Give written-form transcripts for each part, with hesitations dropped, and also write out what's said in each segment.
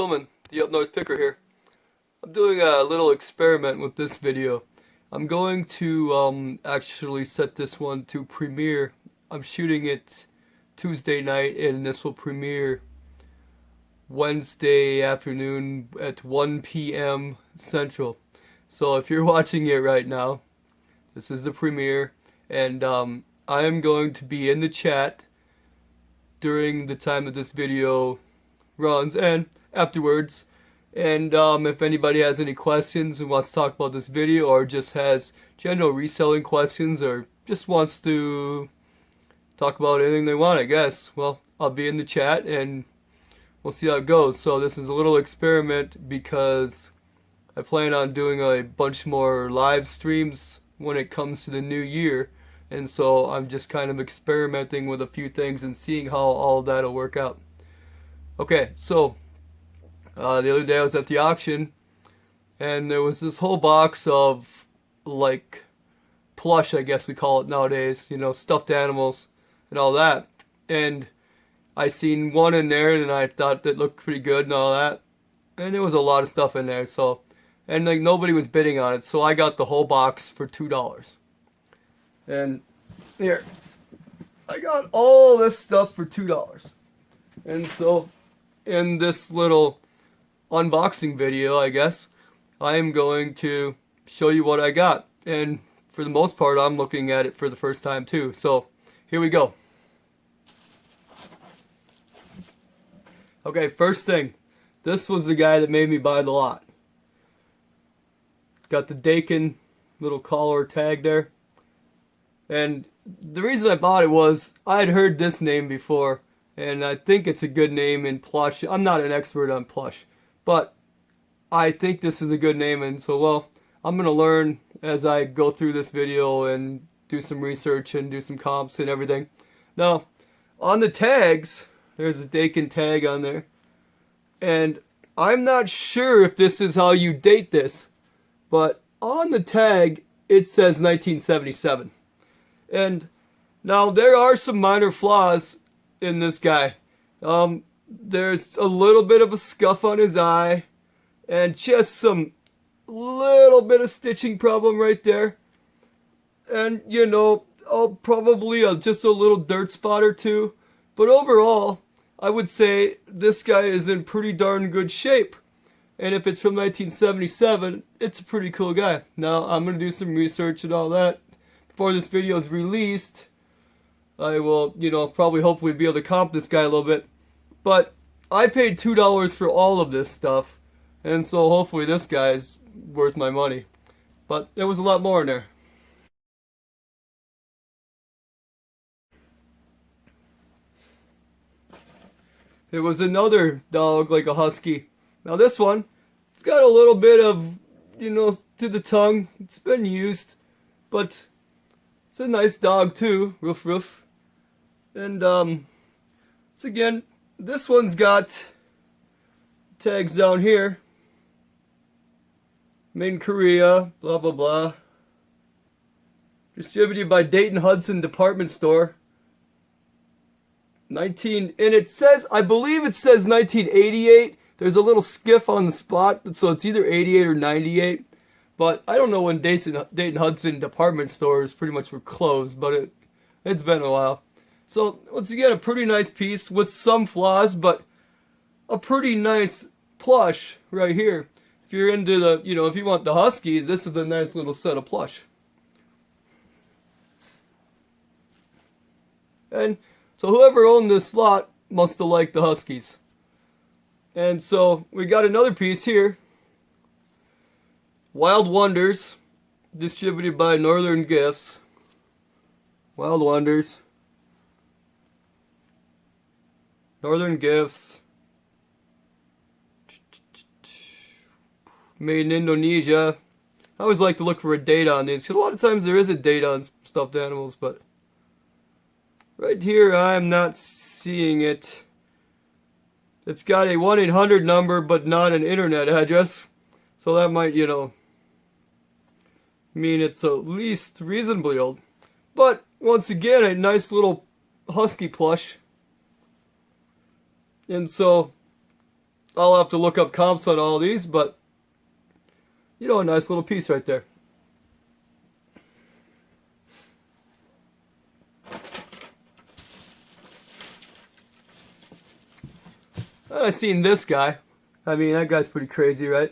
gentlemen, the Up North Picker here. I'm doing a little experiment with this video. I'm going to actually set this one to premiere. I'm shooting it Tuesday night and this will premiere Wednesday afternoon at 1 p.m. Central. So if you're watching it right now, this is the premiere, and I am going to be in the chat during the time that this video runs and afterwards. And if anybody has any questions and wants to talk about this video, or just has general reselling questions, or just wants to talk about anything they want, I guess, well, I'll be in the chat and we'll see how it goes. So this is a little experiment because I plan on doing a bunch more live streams when it comes to the new year, and so I'm just kind of experimenting with a few things and seeing how all of that'll work out. Okay, so the other day I was at the auction and there was this whole box of, like, plush, I guess we call it nowadays, you know, stuffed animals and all that, and I seen one in there and I thought that looked pretty good and all that, and there was a lot of stuff in there, so, and like nobody was bidding on it, so I got the whole box for $2. And here, I got all this stuff for $2. And so in this little unboxing video, I guess, I am going to show you what I got, and for the most part I'm looking at it for the first time too. So here we go. Okay, first thing, this was the guy that made me buy the lot. Got the Dakin little collar tag there, and the reason I bought it was I had heard this name before, and I think it's a good name in plush. I'm not an expert on plush, but I think this is a good name, and so, well, I'm going to learn as I go through this video and do some research and do some comps and everything. Now, on the tags, there's a Dakin tag on there, and I'm not sure if this is how you date this, but on the tag it says 1977. And now there are some minor flaws in this guy. There's a little bit of a scuff on his eye, and just some little bit of stitching problem right there, and you know, probably just a little dirt spot or two. But overall, I would say this guy is in pretty darn good shape, and if it's from 1977, it's a pretty cool guy. Now I'm gonna do some research and all that before this video is released. I will, you know, probably hopefully be able to comp this guy a little bit. But I paid $2 for all of this stuff, and so hopefully this guy's worth my money. But there was a lot more in there. There was another dog, like a husky. Now this one, it's got a little bit of, you know, to the tongue. It's been used, but it's a nice dog too. Roof roof. And so again, this one's got tags down here. Made in Korea, blah blah blah. Distributed by Dakin Husky Department Store. And it says, I believe it says 1988. There's a little skiff on the spot, so it's either 88 or 98. But I don't know when Dakin Husky Department Stores pretty much were closed, but it's been a while. So once again, a pretty nice piece with some flaws, but a pretty nice plush right here. If you're into the, you know, if you want the huskies, this is a nice little set of plush. And so whoever owned this lot must have liked the huskies. And so we got another piece here. Wild Wonders, distributed by Northern Gifts. Wild Wonders. Northern Gifts. Made in Indonesia. I always like to look for a date on these, because a lot of times there is a date on stuffed animals, but right here I'm not seeing it. It's got a 1-800 number, but not an internet address, so that might, you know, mean it's at least reasonably old. But once again, a nice little husky plush. And so I'll have to look up comps on all these, but you know, a nice little piece right there. I've seen this guy. I mean, that guy's pretty crazy, right?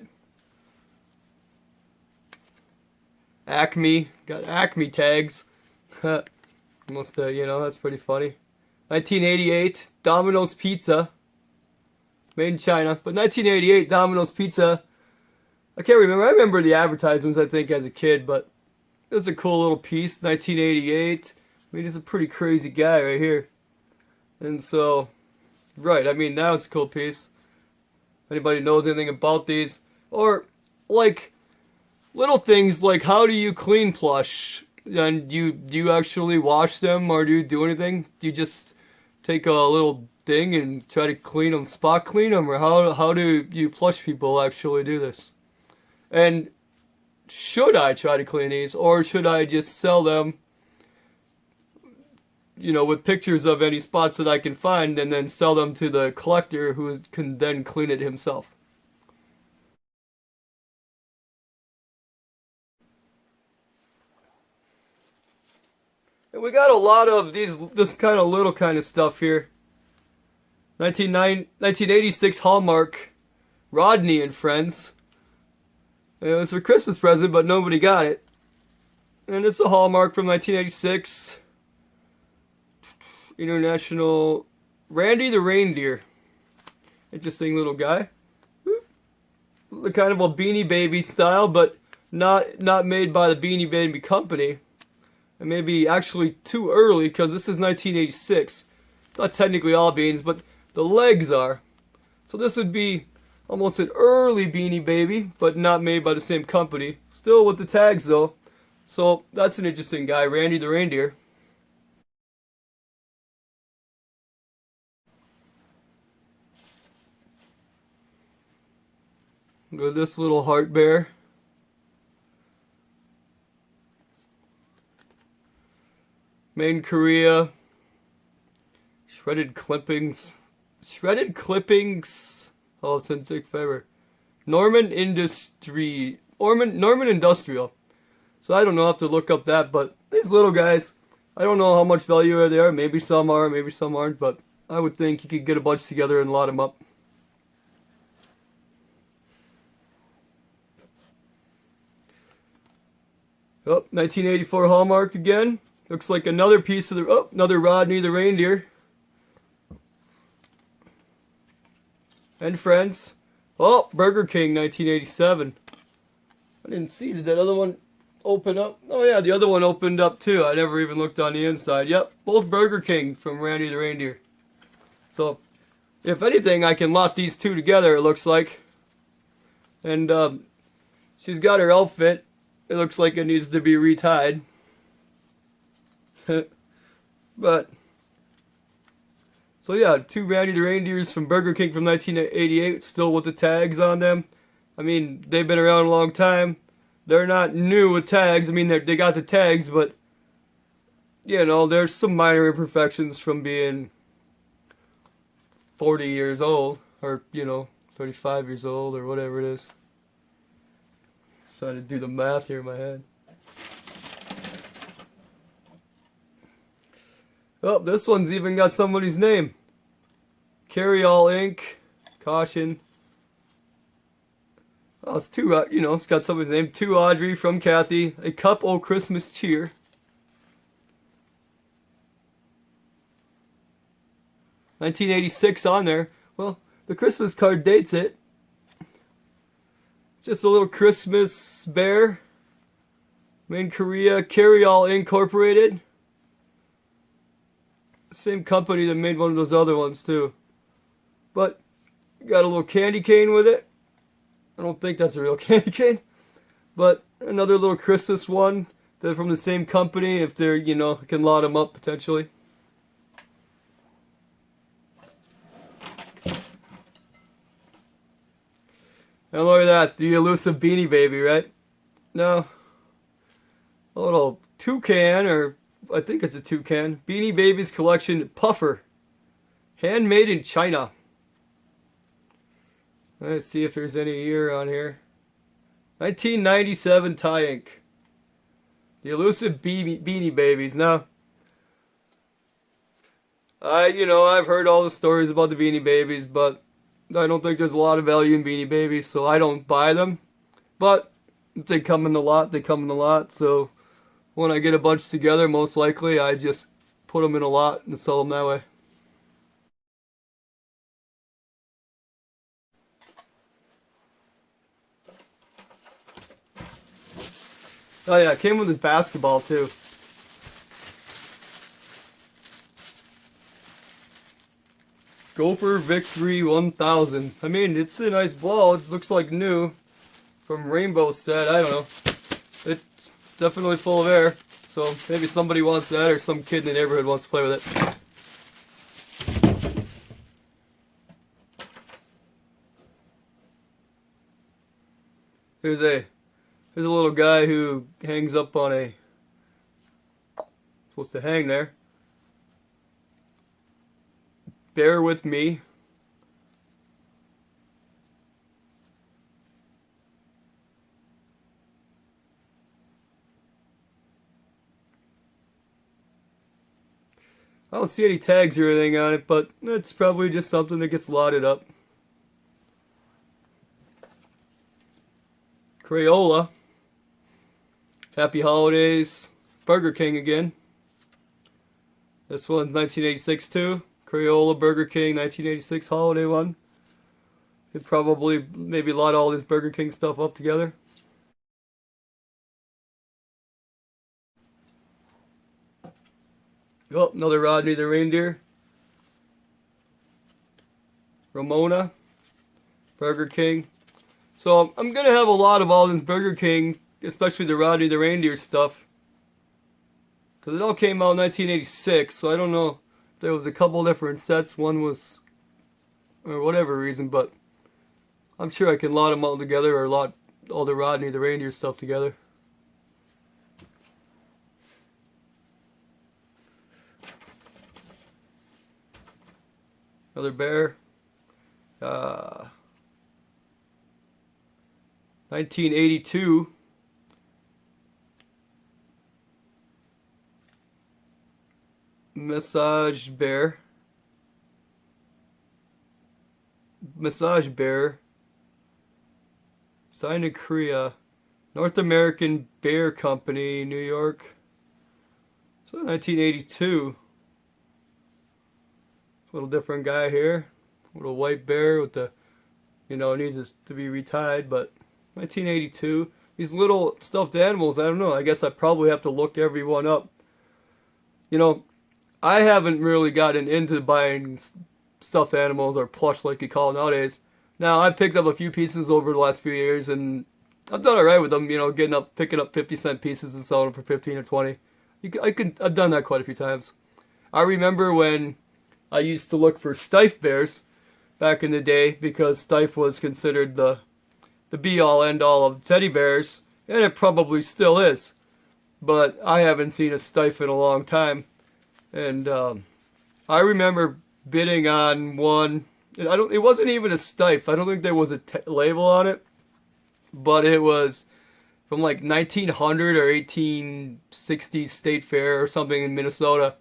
Acme. Got Acme tags. Almost, you know, that's pretty funny. 1988, Domino's Pizza. Made in China. But 1988, Domino's Pizza. I can't remember. I remember the advertisements, I think, as a kid, but it was a cool little piece. 1988. I mean, he's a pretty crazy guy right here. And so, right, I mean, that was a cool piece. Anybody knows anything about these? Or, like, little things like, how do you clean Plush? And do you actually wash them, or do you do anything? Do you just take a little thing and try to clean them, spot clean them? Or how do you Plush people actually do this? And should I try to clean these, or should I just sell them, you know, with pictures of any spots that I can find, and then sell them to the collector who can then clean it himself? And we got a lot of this kind of little kind of stuff here. 1986 Hallmark, Rodney and Friends. It was a Christmas present, but nobody got it. And it's a Hallmark from 1986. International Randy the Reindeer. Interesting little guy. Kind of a Beanie Baby style, but not made by the Beanie Baby company. And maybe actually too early, because this is 1986. It's not technically all beans, but the legs are. So this would be almost an early Beanie Baby, but not made by the same company. Still with the tags though. So that's an interesting guy, Randy the Reindeer. Look at this little heart bear. Made in Korea. Shredded clippings. Oh, synthetic fiber. Norman Industrial. So I don't know, I'll have to look up that, but these little guys, I don't know how much value they are. Maybe some are, maybe some aren't, but I would think you could get a bunch together and lot them up. Oh, 1984 Hallmark again. Looks like another piece of another Rodney the Reindeer. And Friends. Oh, Burger King 1987. I didn't see, did that other one open up? Oh yeah, the other one opened up too. I never even looked on the inside. Yep, both Burger King from Randy the Reindeer. So, if anything, I can lot these two together, it looks like. And she's got her outfit. It looks like it needs to be retied. But, so yeah, two Randy the Reindeers from Burger King from 1988, still with the tags on them. I mean, they've been around a long time. They're not new with tags. I mean, they got the tags, but, you know, there's some minor imperfections from being 40 years old, or, you know, 35 years old, or whatever it is. Trying to do the math here in my head. Oh, this one's even got somebody's name. Carry All Inc. Caution. Oh, it's two, you know, it's got somebody's name. To Audrey from Kathy. A cup o' Christmas cheer. $1986 on there. Well, the Christmas card dates it. Just a little Christmas bear. Made in Korea. Carry All Incorporated. Same company that made one of those other ones too. But got a little candy cane with it. I don't think that's a real candy cane. But another little Christmas one. They're from the same company. If they're, you know, can lot them up potentially. And look at that, the elusive Beanie Baby, right? No. A little toucan, or I think it's a toucan. Beanie Babies collection puffer. Handmade in China. Let's see if there's any year on here. 1997 tie ink. The elusive Beanie Babies. Now, I've heard all the stories about the Beanie Babies, but I don't think there's a lot of value in Beanie Babies, so I don't buy them. But if they come in the lot, they come in the lot. So when I get a bunch together, most likely I just put them in a lot and sell them that way. Oh yeah, it came with his basketball too. Gopher Victory 1000. I mean, it's a nice ball. It looks like new from Rainbow Set. I don't know. It's definitely full of air. So maybe somebody wants that, or some kid in the neighborhood wants to play with it. There's a little guy who hangs up on a, supposed to hang there. Bear with me. I don't see any tags or anything on it, but it's probably just something that gets lotted up. Crayola. Happy Holidays. Burger King again. This one's 1986 too. Crayola Burger King 1986 holiday one. Could probably maybe lot all this Burger King stuff up together. Oh, another Rodney the Reindeer. Ramona. Burger King. So I'm going to have a lot of all this Burger King, especially the Rodney the Reindeer stuff. Because it all came out in 1986, so I don't know. There was a couple different sets. One was, or whatever reason, but I'm sure I can lot them all together, or lot all the Rodney the Reindeer stuff together. Another bear. 1982. Massage Bear. Signed in Korea. North American Bear Company, New York. So 1982. A little different guy here. Little white bear with the, needs to be retied, but 1982. These little stuffed animals, I don't know. I guess I probably have to look every one up. I haven't really gotten into buying stuffed animals or plush like you call it nowadays. Now, I've picked up a few pieces over the last few years, and I've done alright with them, picking up 50-cent pieces and selling them for 15 or 20. I've done that quite a few times. I remember when I used to look for Stife bears back in the day, because Stife was considered the be-all, end-all of teddy bears, and it probably still is. But I haven't seen a Stife in a long time. And I remember bidding on one. It wasn't even a Stife. I don't think there was a label on it, but it was from like 1900 or 1860 State Fair or something in Minnesota,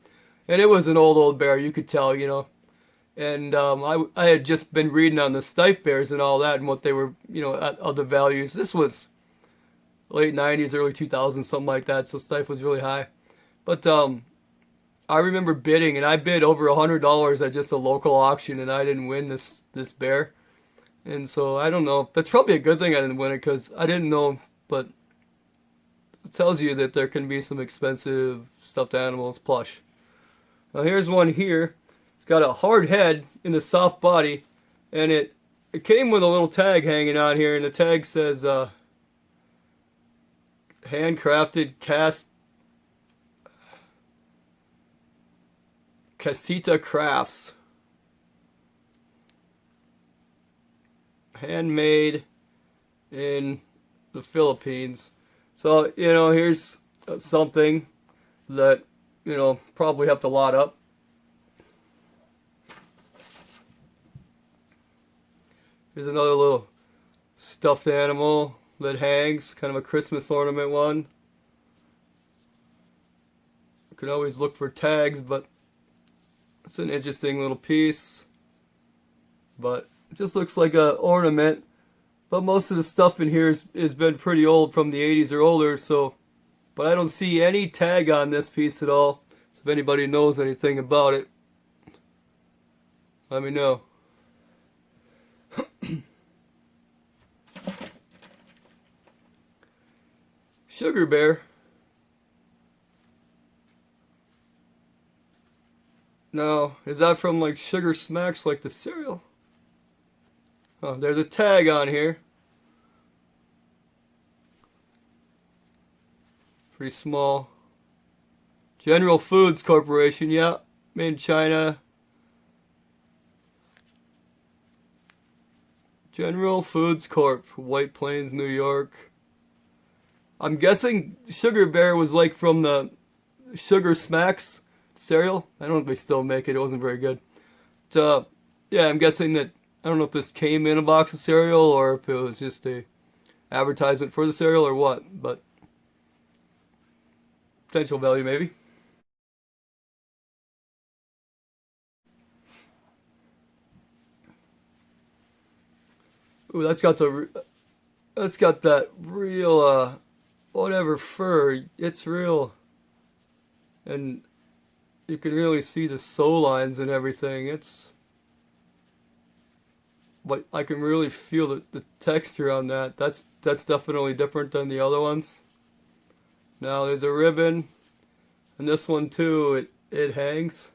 and it was an old bear. You could tell, And I had just been reading on the Stife bears and all that, and what they were, at other values. This was late 90s, early 2000s, something like that. So Stife was really high, but I remember bidding, and I bid over $100 at just a local auction, and I didn't win this bear. And so I don't know. That's probably a good thing I didn't win it, because I didn't know. But it tells you that there can be some expensive stuffed animals plush. Now here's one here. It's got a hard head in a soft body, and it came with a little tag hanging on here, and the tag says handcrafted Casita Crafts. Handmade in the Philippines. So, here's something that, probably have to lot up. Here's another little stuffed animal that hangs, kind of a Christmas ornament one. You can always look for tags, but it's an interesting little piece. But it just looks like an ornament. But most of the stuff in here has been pretty old, from the 80s or older, so. But I don't see any tag on this piece at all. So if anybody knows anything about it, let me know. Sugar Bear. Now, is that from like Sugar Smacks, like the cereal? Oh, there's a tag on here. Pretty small. General Foods Corporation, yeah. Made in China. General Foods Corp. White Plains, New York. I'm guessing Sugar Bear was like from the Sugar Smacks cereal. I don't know if they still make it. It wasn't very good. But, yeah, I'm guessing that, I don't know if this came in a box of cereal or if it was just a advertisement for the cereal or what, but potential value maybe. Ooh, that's got that real whatever fur. It's real, and you can really see the sew lines and everything. But I can really feel the texture on that. That's definitely different than the other ones. Now there's a ribbon, and this one too, it hangs.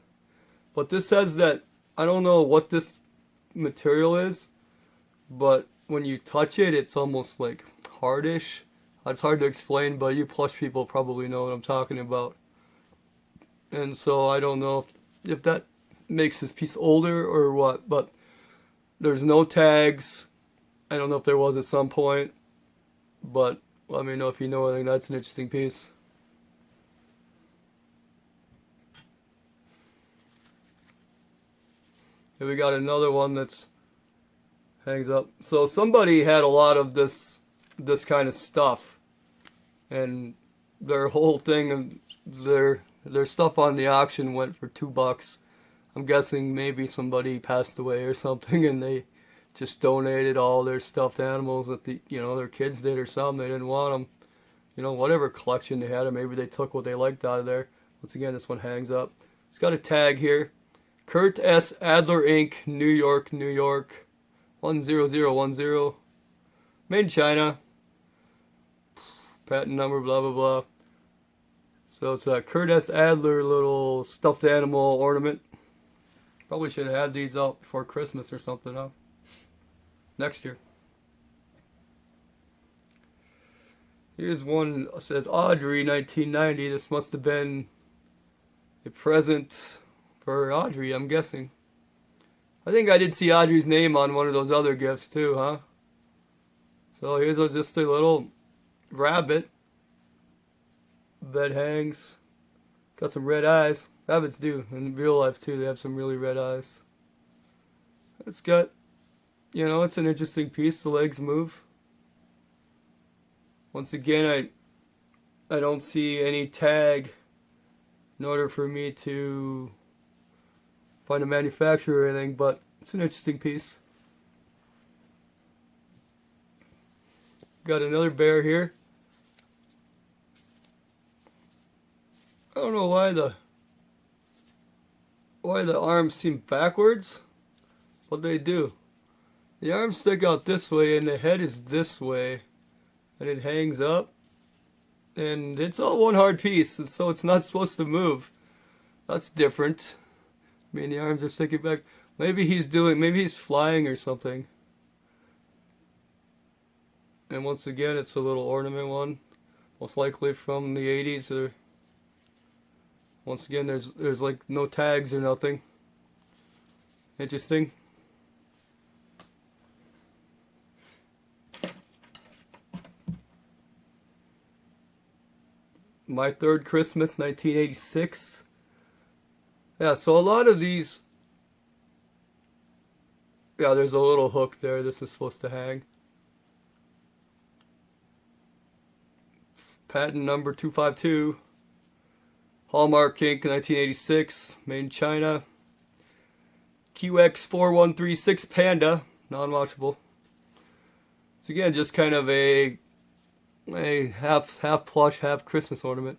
But this says that, I don't know what this material is, but when you touch it, it's almost like hardish. It's hard to explain, but you Plush people probably know what I'm talking about. And so I don't know if that makes this piece older or what, but there's no tags. I don't know if there was at some point, but let me know if you know anything. That's an interesting piece. Here we got another one that's hangs up. So somebody had a lot of this kind of stuff, and their whole thing and their stuff on the auction went for $2. I'm guessing maybe somebody passed away or something, and they just donated all their stuffed animals that their kids did or something. They didn't want them, whatever collection they had, or maybe they took what they liked out of there. Once again, this one hangs up. It's got a tag here. Kurt S. Adler Inc., New York, New York, 10010. Made in China. Patent number, blah, blah, blah. So it's a Kurt S. Adler little stuffed animal ornament. Probably should have had these out before Christmas or something, huh? Next year. Here's one that says Audrey 1990. This must have been a present for Audrey, I'm guessing. I think I did see Audrey's name on one of those other gifts too, huh? So here's just a little rabbit that hangs. Got some red eyes. Rabbits do in real life too. They have some really red eyes. It's got, it's an interesting piece. The legs move. Once again, I don't see any tag in order for me to find a manufacturer or anything, but it's an interesting piece. Got another bear here. I don't know why the arms seem backwards, but they do. The arms stick out this way and the head is this way, and it hangs up, and it's all one hard piece, so it's not supposed to move. That's different. I mean, the arms are sticking back. Maybe he's flying or something. And once again, it's a little ornament one, most likely from the 80s. Or once again, there's like no tags or nothing. Interesting. My Third Christmas, 1986. Yeah, so a lot of these Yeah, there's a little hook there. This is supposed to hang. Patent number 252. Hallmark ink, 1986. Made in China. QX4136 Panda. Non-watchable. So again, just kind of a half plush, half Christmas ornament.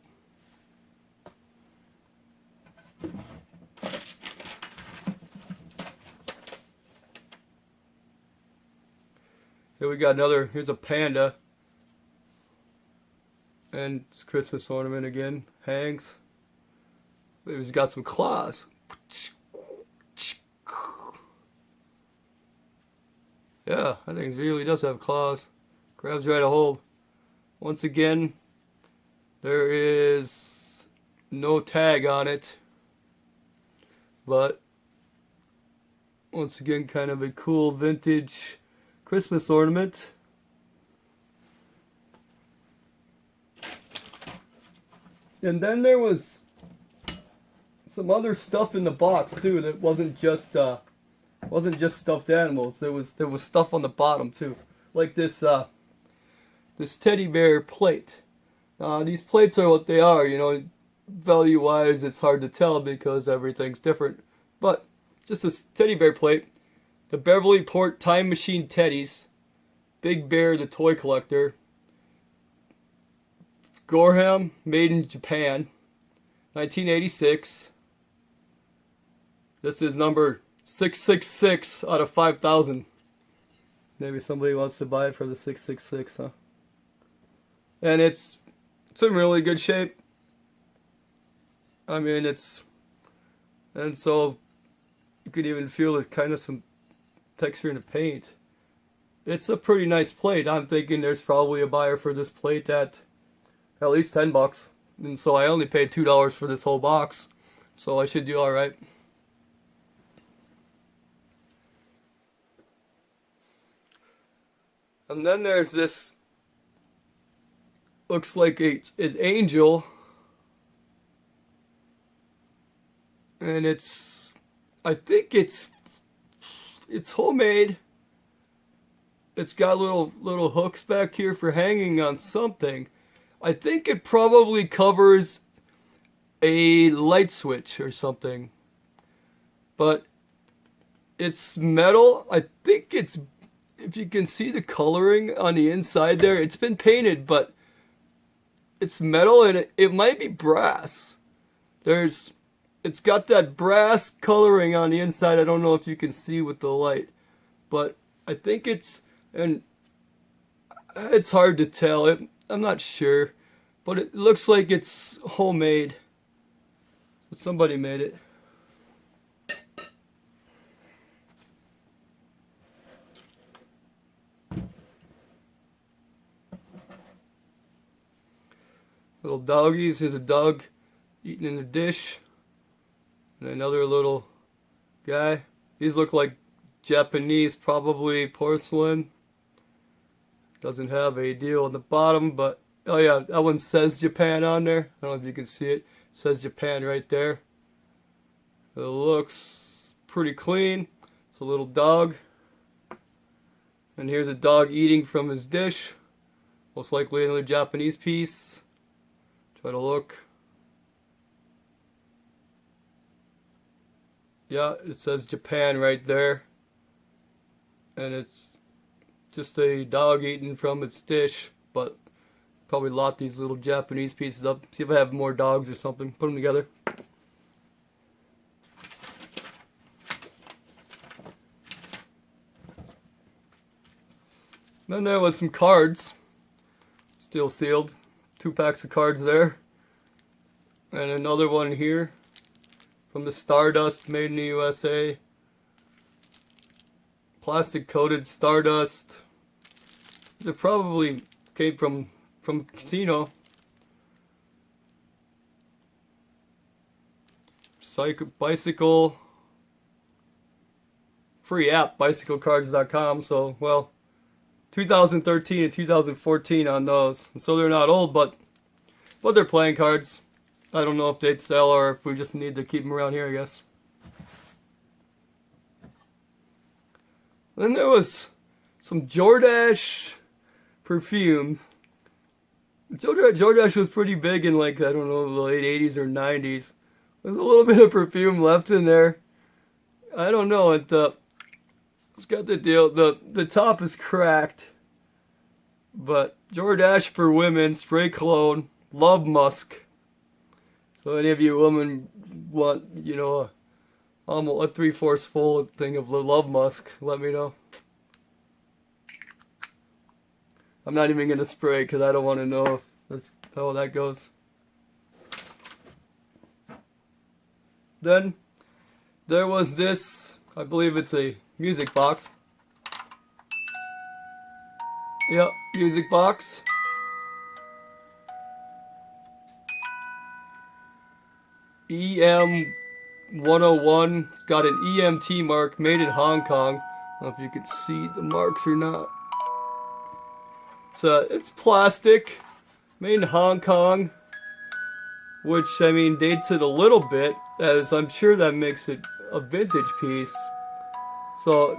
Here we got another, here's a panda. And it's Christmas ornament again, hangs. He's got some claws. Yeah, I think it really does have claws. Grabs right a hold. Once again, there is no tag on it. But, once again, kind of a cool vintage Christmas ornament. And then there was some other stuff in the box too that wasn't just stuffed animals. There was stuff on the bottom too, like this teddy bear plate. These plates are what they are, you know. Value wise, it's hard to tell because everything's different. But just this teddy bear plate. The Beverly Port Time Machine Teddies. Big Bear the Toy Collector. Gorham, made in Japan. 1986. This is number 666 out of 5,000. Maybe somebody wants to buy it for the 666, huh? And it's in really good shape. I mean, and so you can even feel it kind of some texture in the paint. It's a pretty nice plate. I'm thinking there's probably a buyer for this plate at least $10. And so I only paid $2 for this whole box. So I should do alright. And then there's this, looks like an angel. And I think it's homemade. It's got little hooks back here for hanging on something. I think it probably covers a light switch or something. But it's metal. I think it's, if you can see the coloring on the inside there, it's been painted, but it's metal and it might be brass. It's got that brass coloring on the inside. I don't know if you can see with the light, but I think and it's hard to tell. I'm not sure, but it looks like it's homemade. But somebody made it. Little doggies. Here's a dog eating in a dish. And another little guy. These look like Japanese, probably porcelain. Doesn't have a deal on the bottom, but oh yeah, that one says Japan on there. I don't know if you can see it. It says Japan right there. It looks pretty clean. It's a little dog. And here's a dog eating from his dish. Most likely another Japanese piece. Try to look. Yeah, it says Japan right there. And it's just a dog eating from its dish, but probably lot these little Japanese pieces up. See if I have more dogs or something. Put them together. Then there was some cards. Still sealed. 2 packs of cards there. And another one here. From the Stardust, made in the USA. Plastic coated Stardust. They probably came from a casino. Bicycle. Free app, bicyclecards.com. So, well, 2013 and 2014 on those. And so they're not old, but they're playing cards. I don't know if they'd sell or if we just need to keep them around here, I guess. Then there was some Jordash Perfume. Jordash was pretty big in, like, I don't know, the late 80s or 90s. There's a little bit of perfume left in there. I don't know. It's got the deal. The top is cracked. But Jordash for women, spray cologne, love musk. So any of you women want, you know, almost a 3/4 full thing of love musk, let me know. I'm not even going to spray because I don't want to know if that's how that goes. Then there was this, I believe it's a music box. Yep, music box. EM101. It's got an EMT mark, made in Hong Kong. I don't know if you can see the marks or not. So it's plastic, made in Hong Kong, which, I mean, dates it a little bit, as I'm sure that makes it a vintage piece. So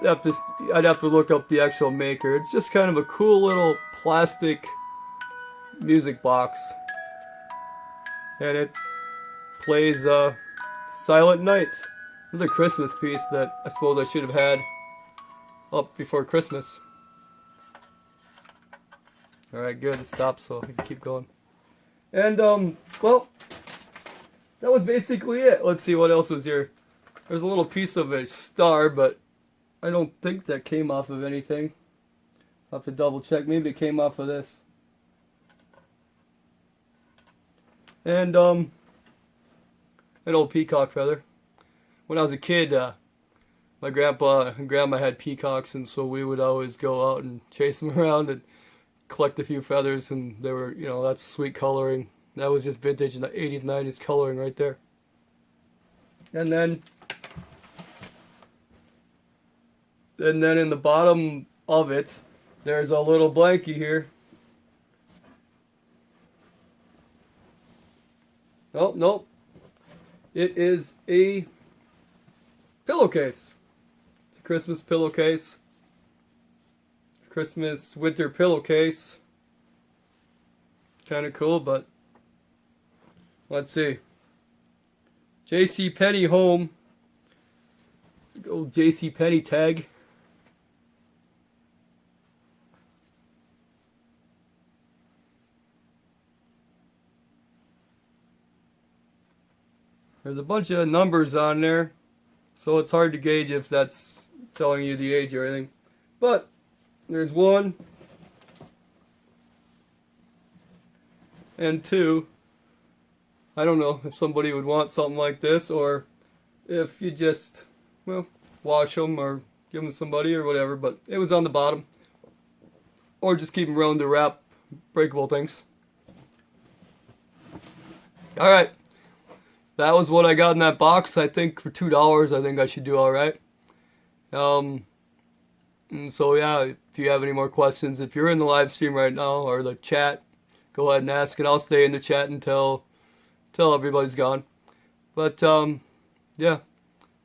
I'd have to look up the actual maker. It's just kind of a cool little plastic music box, and it plays Silent Night. Another Christmas piece that I suppose I should have had up before Christmas. Alright, good, it stopped, so I can keep going. And, well, that was basically it. Let's see what else was here. There's a little piece of a star, but I don't think that came off of anything. I'll have to double check. Maybe it came off of this. And, an old peacock feather. When I was a kid, my grandpa and grandma had peacocks, and so we would always go out and chase them around and collect a few feathers, and they were, you know, that's sweet coloring. That was just vintage in the 80s, 90s coloring right there. And then in the bottom of it, there's a little blankie here. Oh, nope. It is a pillowcase. It's a Christmas pillowcase. Christmas winter pillowcase. Kind of cool, but let's see. JCPenney home. Old JCPenney tag. There's a bunch of numbers on there, so it's hard to gauge if that's telling you the age or anything. But there's 1 and 2. I don't know if somebody would want something like this, or if you just, well, wash them or give them to somebody or whatever, but it was on the bottom. Or just keep them around to wrap breakable things. Alright. That was what I got in that box. I think for $2, I think I should do alright. And so yeah, if you have any more questions, if you're in the live stream right now or the chat, go ahead and ask, and I'll stay in the chat until everybody's gone. But yeah,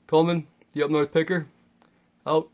Coleman, the Up North Picker, out.